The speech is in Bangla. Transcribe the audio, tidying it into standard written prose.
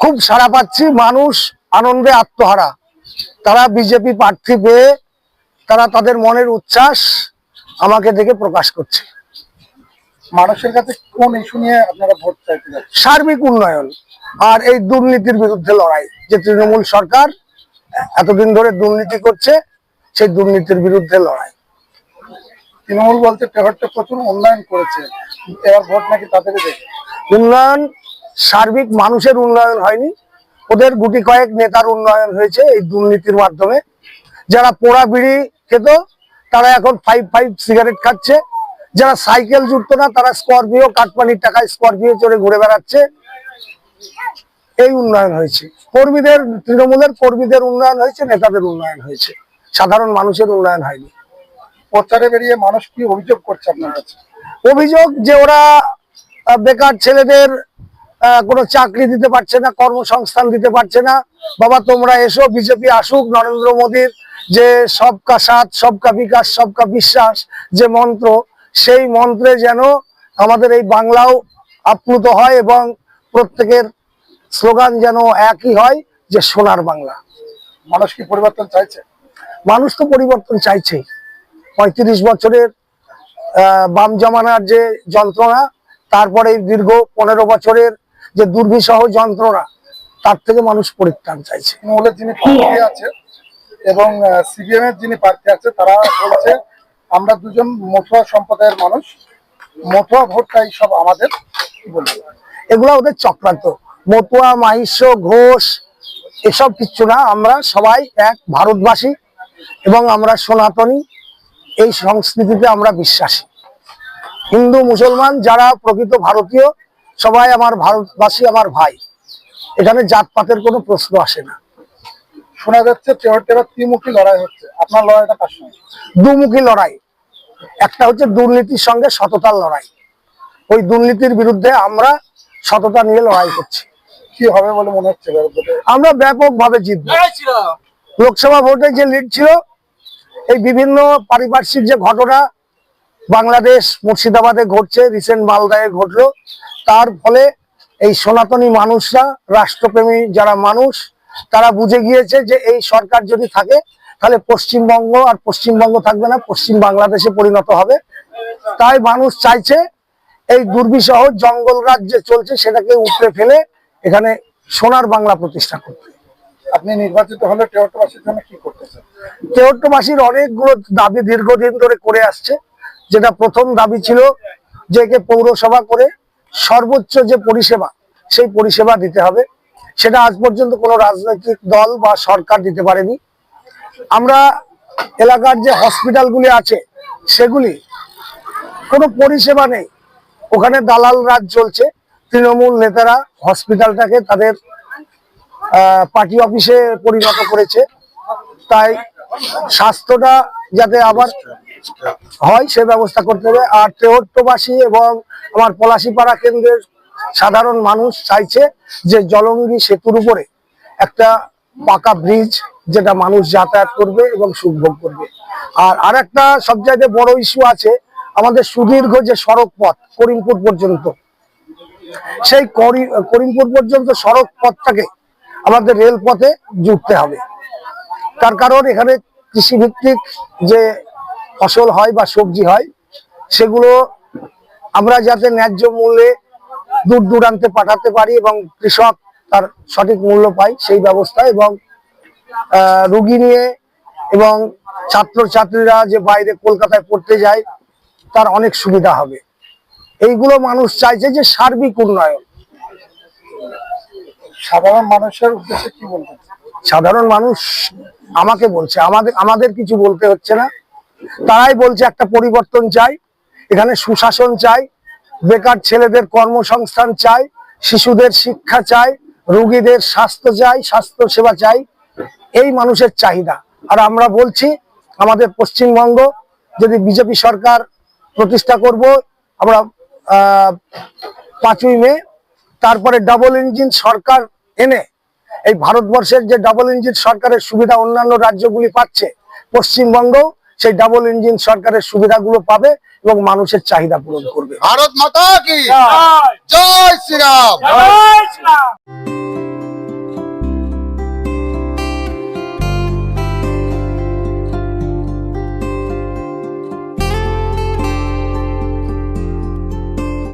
খুব সাড়া পাচ্ছি, মানুষ আনন্দে আত্মহারা। তারা বিজেপি প্রার্থী পেয়ে তারা তাদের মনের উচ্ছ্বাস আমাকে দেখে প্রকাশ করছে। মানুষের কাছে কোন ইস্যু নিয়ে আপনারা ভোট চাইতে যাচ্ছেন? সার্বিক উন্নয়ন আর এই দুর্নীতির বিরুদ্ধে লড়াই। যে তৃণমূল সরকার এতদিন ধরে দুর্নীতি করছে, সেই দুর্নীতির বিরুদ্ধে লড়াই। তৃণমূল বলতে তেহট্টে প্রচুর উন্নয়ন করেছে, এবার ভোট নাকি তাদের দেখে। উন্নয়ন সার্বিক মানুষের উন্নয়ন হয়নি, ওদের গুটি কয়েক নেতার উন্নয়ন হয়েছে এই দুর্নীতির মাধ্যমে। যারা পোড়া বিড়ি খেত তারা এখন 5 সিগারেট খাচ্ছে, যারা সাইকেল জুটতো না তারা স্করপিও, কাটপানির টাকায় স্করপিও চড়ে ঘুরে বেড়াচ্ছে। এই উন্নয়ন হয়েছে। কর্মীদের, তৃণমূলের কর্মীদের উন্নয়ন হয়েছে, নেতাদের উন্নয়ন হয়েছে, সাধারণ মানুষের উন্নয়ন হয়নি। প্রচারে বেরিয়ে মানুষ কি অভিযোগ করছে আপনার কাছে? অভিযোগ যে ওরা বেকার ছেলেদের কোনো চাকরি দিতে পারছে না, কর্মসংস্থান দিতে পারছে না। বাবা তোমরা এসো, বিজেপি আসুক, নরেন্দ্র মোদীর যে সবকা সাথ, সবকা বিকাশ, সবকা বিশ্বাস যে মন্ত্র, সেই মন্ত্রে যেন আমাদের এই বাংলাও আপ্লুত হয় এবং প্রত্যেকের স্লোগান যেন একই হয়, যে সোনার বাংলা। মানুষ কি পরিবর্তন চাইছে? মানুষ তো পরিবর্তন চাইছেই। 35 বছরের বাম জমানার যে যন্ত্রণা, তারপরে দীর্ঘ 15 বছরের যে দুর্বিষহ যন্ত্রণা, তার থেকে মানুষ পরিত্রাণ চাইছে। তৃণমূলের যিনি প্রার্থী আছে এবং সিপিএম এর যিনি প্রার্থী আছে, তারা বলছে আমরা দুজন মতুয়া সম্প্রদায়ের মানুষ, মতুয়া ভোটটাই সব আমাদের। কি বলবো? এগুলো ওদের চক্রান্ত। মতুয়া, মাহিষ্য, ঘোষ এসব কিচ্ছু না। আমরা সবাই এক ভারতবাসী এবং আমরা সনাতনী, এই সংস্কৃতিতে আমরা বিশ্বাসী। হিন্দু মুসলমান যারা প্রকৃত ভারতীয় সবাই আমার ভারতবাসী, আমার ভাই। এখানে জাতপাতের কোনো প্রশ্ন আসে না। শোনা যাচ্ছে তেহট্টে ত্রিমুখী লড়াই হচ্ছে, আপনার লড়াইটা কার সঙ্গে? দুমুখী লড়াই। একটা হচ্ছে দুর্নীতির সঙ্গে সততার লড়াই। ওই দুর্নীতির বিরুদ্ধে আমরা সততা নিয়ে লড়াই করছি। কি হবে বলে মনে হচ্ছে? আমরা ব্যাপকভাবে জিতবো। লোকসভা ভোটে যে লিড ছিল, এই বিভিন্ন পারিপার্শ্বিক যে ঘটনা বাংলাদেশ মুর্শিদাবাদে ঘটছে, রিসেন্ট মালদায় ঘটলো, তার ফলে এই সনাতনী মানুষরা, রাষ্ট্রপ্রেমী যারা মানুষ, তারা বুঝে গিয়েছে যে এই সরকার যদি থাকে তাহলে পশ্চিমবঙ্গ আর পশ্চিমবঙ্গ থাকবে না, পশ্চিম বাংলাদেশে পরিণত হবে। তাই মানুষ চাইছে এই দুর্বিষহ জঙ্গল রাজ যে চলছে সেটাকে উপড়ে ফেলে এখানে সোনার বাংলা প্রতিষ্ঠা করতে। আপনি নির্বাচিত হলে তেহট্টবাসীর জন্য কি করতে চান? তেহট্টবাসীর অনেকগুলো দাবি দীর্ঘদিন ধরে করে আসছে। যেটা প্রথম দাবি ছিল যে একে পৌরসভা করে সর্বোচ্চ যে পরিষেবা, সেই পরিষেবা দিতে হবে। সেটা আজ পর্যন্ত কোনো রাজনৈতিক দল বা সরকার দিতে পারেনি। আমরা এলাকার যে হসপিটালগুলি আছে সেগুলি কোনো পরিষেবা নেই, ওখানে দালাল রাজ চলছে। তৃণমূল নেতারা হসপিটালটাকে তাদের পার্টি অফিসে পরিণত করেছে। তাই স্বাস্থ্যটা যাতে আবার হয় সে ব্যবস্থা করতে হবে। আর তেহট্টবাসী এবং আমার পলাশীপাড়া কেন্দ্রের সাধারণ মানুষ চাইছে যে জলঙ্গি সেতুর উপরে একটা পাকা ব্রিজ, যেটা মানুষ যাতায়াত করবে এবং সুখভোগ করবে। আর আরেকটা সবচাইতে বড় ইস্যু আছে, আমাদের সুদীর্ঘ যে সড়ক পথ করিমপুর পর্যন্ত, সেই করিমপুর পর্যন্ত সড়ক পথটাকে আমাদের রেলপথে জুড়তে হবে। তার কারণ এখানে কৃষিভিত্তিক যে ফসল হয় বা সবজি হয়, সেগুলো আমরা যাতে ন্যায্য মূল্যে দূর দূরান্তে পাঠাতে পারি এবং কৃষক তার সঠিক মূল্য পায়, সেই ব্যবস্থা। এবং রুগী নিয়ে এবং ছাত্রছাত্রীরা যে বাইরে কলকাতায় পড়তে যায়, তার অনেক সুবিধা হবে। এইগুলো মানুষ চাইছে যে সার্বিক উন্নয়ন। সাধারণ মানুষের উদ্দেশ্যে কি বলবেন? সাধারণ মানুষ আমাকে বলছে, আমাদের কিছু বলতে হচ্ছে না। তারাই বলছে একটা পরিবর্তন চাই, এখানে সুশাসন চাই, বেকার ছেলেদের কর্মসংস্থান চাই, শিশুদের শিক্ষা চাই, রোগীদের স্বাস্থ্য চাই, স্বাস্থ্য সেবা চাই। এই মানুষের চাহিদা। আর আমরা বলছি আমাদের পশ্চিমবঙ্গ যদি বিজেপি সরকার প্রতিষ্ঠা করব আমরা 5ই মে, তারপরে ডাবল ইঞ্জিন সরকার এনে এই ভারতবর্ষের যে ডাবল ইঞ্জিন সরকারের সুবিধা অন্যান্য রাজ্যগুলি পাচ্ছে, পশ্চিমবঙ্গ সেই ডাবল ইঞ্জিন সরকারের সুবিধাগুলো পাবে এবং মানুষের চাহিদা পূরণ করবে। ভারত মাতা কি জয়, জয় শ্রীরাম।